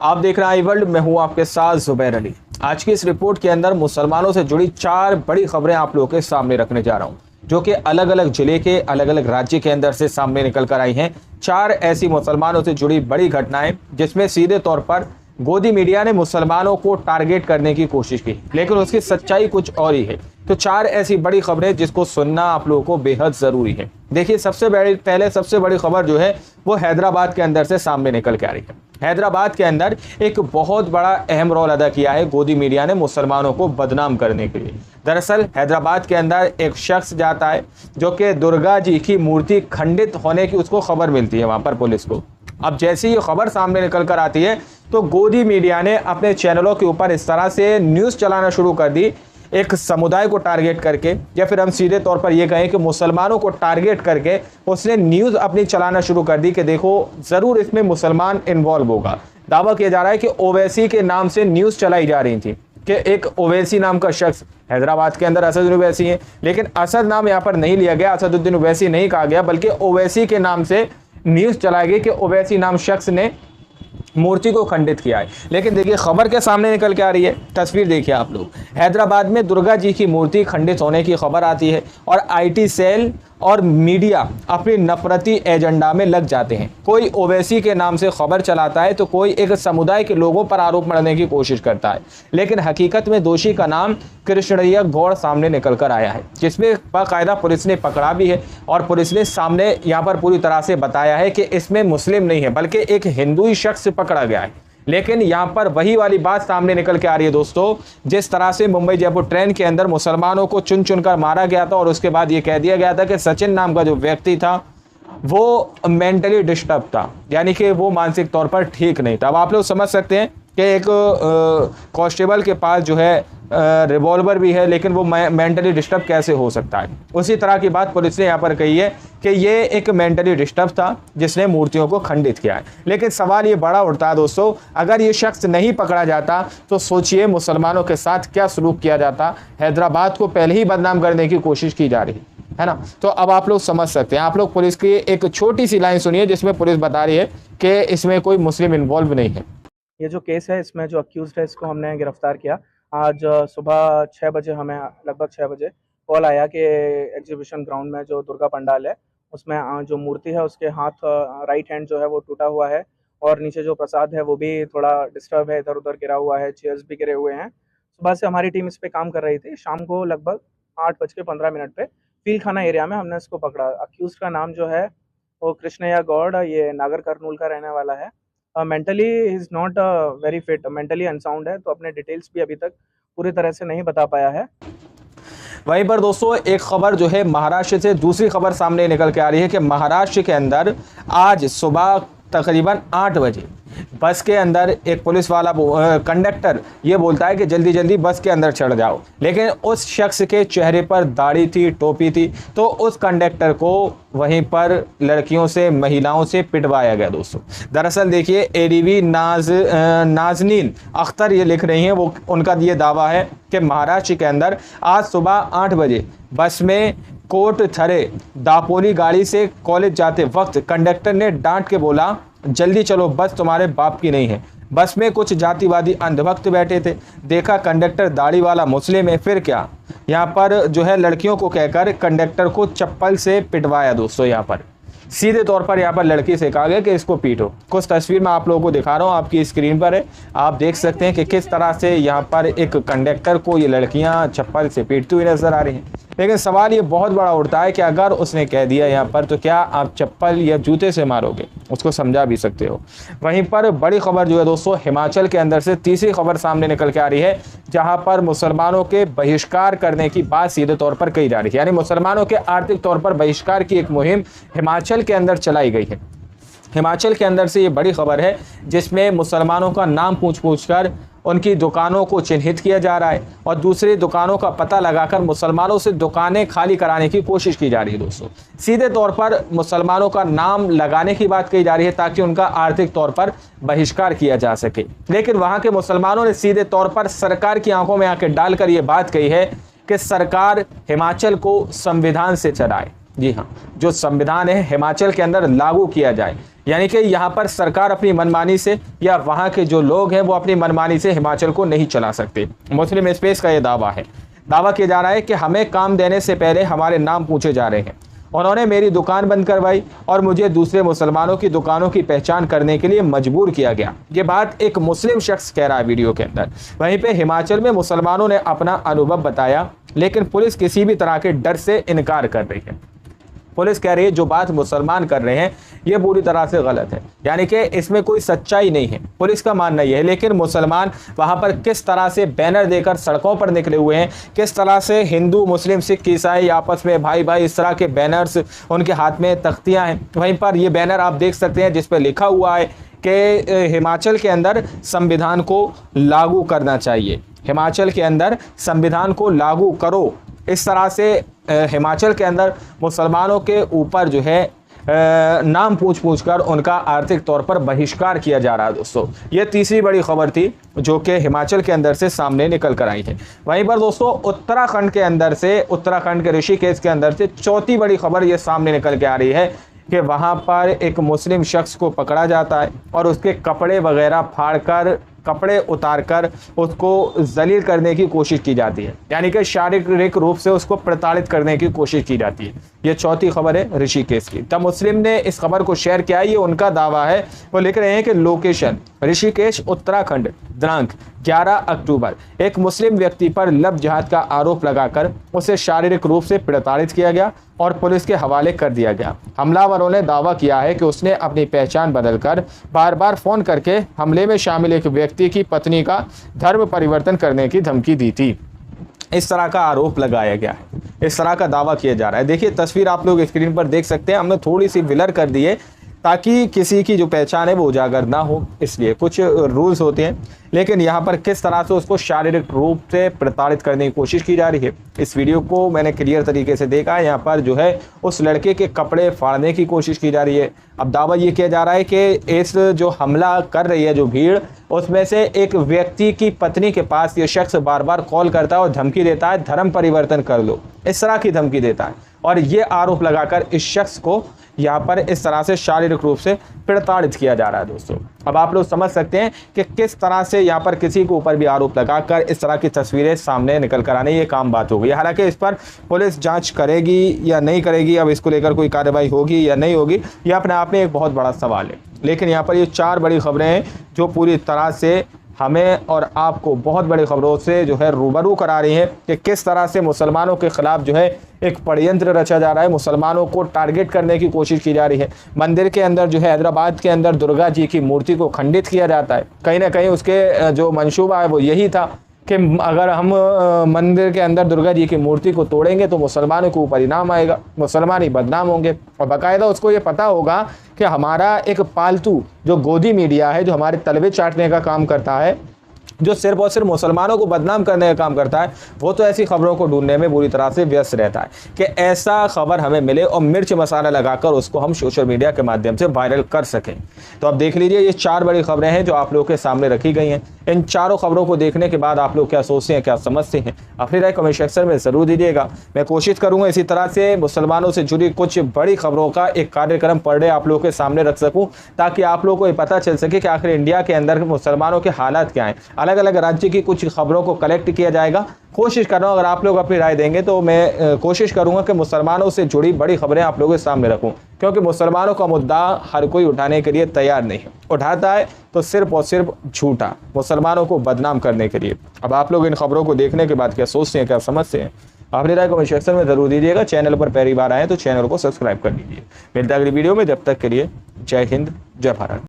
आप देख रहे हैं आई वर्ल्ड, मैं हूं आपके साथ जुबैर अली। आज की इस रिपोर्ट के अंदर मुसलमानों से जुड़ी 4 बड़ी खबरें आप लोगों के सामने रखने जा रहा हूं, जो कि अलग अलग जिले के अलग अलग राज्य के अंदर से सामने निकल कर आई हैं। 4 ऐसी मुसलमानों से जुड़ी बड़ी घटनाएं जिसमें सीधे तौर पर गोदी मीडिया ने मुसलमानों को टारगेट करने की कोशिश की, लेकिन उसकी सच्चाई कुछ और ही है। तो 4 ऐसी बड़ी खबरें जिसको सुनना आप लोगों को बेहद जरूरी है। देखिए, सबसे बड़ी खबर जो है वो हैदराबाद के अंदर से सामने निकल के आ रही है। हैदराबाद के अंदर एक बहुत बड़ा अहम रोल अदा किया है गोदी मीडिया ने मुसलमानों को बदनाम करने के लिए। दरअसल हैदराबाद के अंदर एक शख्स जाता है जो कि दुर्गा जी की मूर्ति खंडित होने की उसको खबर मिलती है वहां पर पुलिस को। अब जैसे ही खबर सामने निकल कर आती है तो गोदी मीडिया ने अपने चैनलों के ऊपर इस तरह से न्यूज़ चलाना शुरू कर दी, एक समुदाय को टारगेट करके, या फिर हम सीधे तौर पर यह कहें कि मुसलमानों को टारगेट करके उसने न्यूज़ अपनी चलाना शुरू कर दी कि देखो ज़रूर इसमें मुसलमान इन्वॉल्व होगा। दावा किया जा रहा है कि ओवैसी के नाम से न्यूज़ चलाई जा रही थी कि एक ओवैसी नाम का शख्स, हैदराबाद के अंदर असद ओवैसी है, लेकिन असद नाम यहाँ पर नहीं लिया गया, असदुद्दीन ओवैसी नहीं कहा गया, बल्कि ओवैसी के नाम से न्यूज़ चलाई गई कि ओवैसी नाम शख्स ने मूर्ति को खंडित किया है। लेकिन देखिए खबर के सामने निकल के आ रही है, तस्वीर देखिए आप लोग। हैदराबाद में दुर्गा जी की मूर्ति खंडित होने की खबर आती है और आईटी सेल और मीडिया अपनी नफरती एजेंडा में लग जाते हैं। कोई ओवैसी के नाम से खबर चलाता है तो कोई एक समुदाय के लोगों पर आरोप मढ़ने की कोशिश करता है, लेकिन हकीकत में दोषी का नाम कृष्णैया गौड़ सामने निकल कर आया है, जिसमें बाकायदा पुलिस ने पकड़ा भी है और पुलिस ने सामने यहाँ पर पूरी तरह से बताया है कि इसमें मुस्लिम नहीं है बल्कि एक हिंदू ही शख्स पकड़ा गया है। लेकिन यहाँ पर वही वाली बात सामने निकल के आ रही है दोस्तों, जिस तरह से मुंबई जयपुर ट्रेन के अंदर मुसलमानों को चुन चुन कर मारा गया था और उसके बाद ये कह दिया गया था कि सचिन नाम का जो व्यक्ति था वो मेंटली डिस्टर्ब था, यानी कि वो मानसिक तौर पर ठीक नहीं था। अब आप लोग समझ सकते हैं कि एक कांस्टेबल के पास जो है रिवॉल्वर भी है, लेकिन वो मेंटली डिस्टर्ब कैसे हो सकता है। उसी तरह की बात पुलिस ने यहाँ पर कही है कि ये एक मेंटली डिस्टर्ब था जिसने मूर्तियों को खंडित किया है। लेकिन सवाल ये बड़ा उठता है दोस्तों, अगर ये शख्स नहीं पकड़ा जाता तो सोचिए मुसलमानों के साथ क्या सलूक किया जाता। हैदराबाद को पहले ही बदनाम करने की कोशिश की जा रही है ना। तो अब आप लोग समझ सकते हैं। आप लोग पुलिस की एक छोटी सी लाइन सुनिए जिसमें पुलिस बता रही है कि इसमें कोई मुस्लिम इन्वॉल्व नहीं है। ये जो केस है इसमें जो अक्यूज्ड है इसको हमने गिरफ्तार किया। आज सुबह 6 बजे हमें लगभग 6 बजे कॉल आया कि एग्जीबिशन ग्राउंड में जो दुर्गा पंडाल है उसमें जो मूर्ति है उसके हाथ राइट हैंड जो है वो टूटा हुआ है और नीचे जो प्रसाद है वो भी थोड़ा डिस्टर्ब है, इधर उधर गिरा हुआ है, चेयर्स भी गिरे हुए हैं। सुबह से हमारी टीम इस पर काम कर रही थी। शाम को लगभग 8:15 पे फील खाना एरिया में हमने इसको पकड़ा। अक्यूज का नाम जो है वो कृष्णैया गौड़, ये नागर कर्नूल का रहने वाला है। Mentally is not very fit, mentally unsound है, तो अपने डिटेल्स भी अभी तक पूरी तरह से नहीं बता पाया है। वहीं पर दोस्तों एक खबर जो है महाराष्ट्र से, दूसरी खबर सामने निकल के आ रही है कि महाराष्ट्र के अंदर आज सुबह तकरीबन 8 बजे बस के अंदर एक पुलिस वाला कंडक्टर ये बोलता है कि जल्दी जल्दी बस के अंदर चढ़ जाओ, लेकिन उस शख्स के चेहरे पर दाढ़ी थी, टोपी थी, तो उस कंडक्टर को वहीं पर लड़कियों से, महिलाओं से पिटवाया गया दोस्तों। दरअसल देखिए एडीवी नाजनीन अख्तर ये लिख रही हैं, वो उनका ये दावा है कि महाराष्ट्र के अंदर आज सुबह 8 बजे बस में कोट थरे दापोली गाड़ी से कॉलेज जाते वक्त कंडक्टर ने डांट के बोला जल्दी चलो बस तुम्हारे बाप की नहीं है। बस में कुछ जातिवादी अंधभक्त बैठे थे, देखा कंडक्टर दाढ़ी वाला मुस्लिम है, फिर क्या, यहाँ पर जो है लड़कियों को कहकर कंडक्टर को चप्पल से पिटवाया दोस्तों। यहाँ पर सीधे तौर पर यहाँ पर लड़की से कहा गया कि इसको पीटो। कुछ तस्वीर मैं आप लोगों को दिखा रहा हूँ, आपकी स्क्रीन पर है, आप देख सकते हैं कि किस तरह से यहाँ पर एक कंडक्टर को ये लड़कियाँ चप्पल से पीटती हुई नजर आ रही हैं। लेकिन सवाल ये बहुत बड़ा उठता है कि अगर उसने कह दिया यहाँ पर तो क्या आप चप्पल या जूते से मारोगे, उसको समझा भी सकते हो। वहीं पर बड़ी खबर जो है दोस्तों हिमाचल के अंदर से तीसरी खबर सामने निकल के आ रही है, जहां पर मुसलमानों के बहिष्कार करने की बात सीधे तौर पर कही जा रही है, यानी मुसलमानों के आर्थिक तौर पर बहिष्कार की एक मुहिम हिमाचल के अंदर चलाई गई है। हिमाचल के अंदर से ये बड़ी खबर है जिसमें मुसलमानों का नाम पूछ कर उनकी दुकानों को चिन्हित किया जा रहा है और दूसरी दुकानों का पता लगाकर मुसलमानों से दुकानें खाली कराने की कोशिश की जा रही है दोस्तों। सीधे तौर पर मुसलमानों का नाम लगाने की बात कही जा रही है ताकि उनका आर्थिक तौर पर बहिष्कार किया जा सके। लेकिन वहां के मुसलमानों ने सीधे तौर पर सरकार की आंखों में आंखें डालकर यह बात कही है कि सरकार हिमाचल को संविधान से चलाए। जी हाँ, जो संविधान है हिमाचल के अंदर लागू किया जाए। यानी कि यहाँ पर सरकार अपनी मनमानी से या वहाँ के जो लोग हैं वो अपनी मनमानी से हिमाचल को नहीं चला सकते। मुस्लिम स्पेस का ये दावा है। दावा किया जा रहा है कि हमें काम देने से पहले हमारे नाम पूछे जा रहे हैं। उन्होंने मेरी दुकान बंद करवाई और मुझे दूसरे मुसलमानों की दुकानों की पहचान करने के लिए मजबूर किया गया। ये बात एक मुस्लिम शख्स कह रहा है वीडियो के अंदर। वहीं पे हिमाचल में मुसलमानों ने अपना अनुभव बताया, लेकिन पुलिस किसी भी तरह के डर से इनकार कर रही है। पुलिस कह रही है जो बात मुसलमान कर रहे हैं ये पूरी तरह से गलत है, यानी कि इसमें कोई सच्चाई नहीं है। पुलिस का मानना यह है, लेकिन मुसलमान वहां पर किस तरह से बैनर देकर सड़कों पर निकले हुए हैं, किस तरह से हिंदू मुस्लिम सिख ईसाई आपस में भाई भाई इस तरह के बैनर्स, उनके हाथ में तख्तियां हैं। वहीं पर ये बैनर आप देख सकते हैं जिस पर लिखा हुआ है कि हिमाचल के अंदर संविधान को लागू करना चाहिए, हिमाचल के अंदर संविधान को लागू करो। इस तरह से हिमाचल के अंदर मुसलमानों के ऊपर जो है नाम पूछ कर उनका आर्थिक तौर पर बहिष्कार किया जा रहा है। दोस्तों ये तीसरी बड़ी खबर थी जो कि हिमाचल के अंदर से सामने निकल कर आई है। वहीं पर दोस्तों उत्तराखंड के अंदर से, उत्तराखंड के ऋषिकेश के अंदर से चौथी बड़ी खबर ये सामने निकल के आ रही है कि वहाँ पर एक मुस्लिम शख्स को पकड़ा जाता है और उसके कपड़े वगैरह फाड़कर, कपड़े उतारकर उसको जलील करने की कोशिश की जाती है, यानी कि शारीरिक रूप से उसको प्रताड़ित करने की कोशिश की जाती है। ये चौथी खबर है ऋषिकेश की। द मुस्लिम ने इस खबर को शेयर किया, ये उनका दावा है। वो लिख रहे हैं कि लोकेशन ऋषिकेश उत्तराखंड, दिनांक 11 अक्टूबर एक मुस्लिम व्यक्ति पर लव जिहाद का आरोप लगाकर उसे शारीरिक रूप से प्रताड़ित किया गया और पुलिस के हवाले कर दिया गया। हमलावरों ने दावा किया है कि उसने अपनी पहचान बदलकर बार बार फोन करके हमले में शामिल एक व्यक्ति की पत्नी का धर्म परिवर्तन करने की धमकी दी थी। इस तरह का आरोप लगाया गया है, इस तरह का दावा किया जा रहा है। देखिए तस्वीर आप लोग स्क्रीन पर देख सकते हैं, हमने थोड़ी सी ब्लर कर दी है ताकि किसी की जो पहचान है वो उजागर ना हो, इसलिए कुछ रूल्स होते हैं। लेकिन यहाँ पर किस तरह से उसको शारीरिक रूप से प्रताड़ित करने की कोशिश की जा रही है, इस वीडियो को मैंने क्लियर तरीके से देखा। यहाँ पर जो है उस लड़के के कपड़े फाड़ने की कोशिश की जा रही है। अब दावा ये किया जा रहा है कि इस जो हमला कर रही है जो भीड़, उसमें से एक व्यक्ति की पत्नी के पास ये शख्स बार बार कॉल करता है और धमकी देता है धर्म परिवर्तन कर लो, इस तरह की धमकी देता है और ये आरोप लगाकर इस शख्स को यहाँ पर इस तरह से शारीरिक रूप से प्रताड़ित किया जा रहा है। दोस्तों अब आप लोग समझ सकते हैं कि किस तरह से यहाँ पर किसी के ऊपर भी आरोप लगाकर इस तरह की तस्वीरें सामने निकल कर आने, ये काम बात हो गई। हालांकि इस पर पुलिस जांच करेगी या नहीं करेगी, अब इसको लेकर कोई कार्रवाई होगी या नहीं होगी, यह अपने आप में एक बहुत बड़ा सवाल है। लेकिन यहाँ पर ये 4 बड़ी खबरें हैं जो पूरी तरह से हमें और आपको बहुत बड़ी खबरों से जो है रूबरू करा रही है कि किस तरह से मुसलमानों के खिलाफ जो है एक षड्यंत्र रचा जा रहा है, मुसलमानों को टारगेट करने की कोशिश की जा रही है। मंदिर के अंदर जो है हैदराबाद के अंदर दुर्गा जी की मूर्ति को खंडित किया जाता है। कहीं ना कहीं उसके जो मंशूबा है वो यही था कि अगर हम मंदिर के अंदर दुर्गा जी की मूर्ति को तोड़ेंगे तो मुसलमानों के ऊपर इनाम आएगा, मुसलमान ही बदनाम होंगे। और बाकायदा उसको ये पता होगा कि हमारा एक पालतू जो गोदी मीडिया है, जो हमारे तलवे चाटने का काम करता है, जो सिर्फ और सिर्फ मुसलमानों को बदनाम करने का काम करता है, वो तो ऐसी खबरों को ढूंढने में बुरी तरह से व्यस्त रहता है कि ऐसा खबर हमें मिले और मिर्च मसाला लगाकर उसको हम सोशल मीडिया के माध्यम से वायरल कर सकें। तो अब देख लीजिए, ये 4 बड़ी खबरें हैं जो आप लोगों के सामने रखी गई हैं। इन चारों खबरों को देखने के बाद आप लोग क्या सोचते हैं, क्या समझते हैं, अपनी राय कमेंट सेक्शन में ज़रूर दीजिएगा। मैं कोशिश करूँगा इसी तरह से मुसलमानों से जुड़ी कुछ बड़ी खबरों का एक कार्यक्रम पर डे आप लोगों के सामने रख सकूँ, ताकि आप लोगों को ये पता चल सके कि आखिर इंडिया के अंदर मुसलमानों के हालात क्या हैं। अलग अलग राज्य की कुछ खबरों को कलेक्ट किया जाएगा। कोशिश कर रहा हूँ, अगर आप लोग अपनी राय देंगे तो मैं कोशिश करूँगा कि मुसलमानों से जुड़ी बड़ी खबरें आप लोगों के सामने रखूँ, क्योंकि मुसलमानों का मुद्दा हर कोई उठाने के लिए तैयार नहीं है। उठाता है तो सिर्फ और सिर्फ झूठा, मुसलमानों को बदनाम करने के लिए। अब आप लोग इन खबरों को देखने के बाद क्या सोचते हैं, क्या समझते हैं, अपनी राय कमेंट सेक्शन में जरूर दीजिएगा। चैनल पर पहली बार आए तो चैनल को सब्सक्राइब कर लीजिए। मिलता है अगली वीडियो में, जब तक के लिए जय हिंद, जय भारत।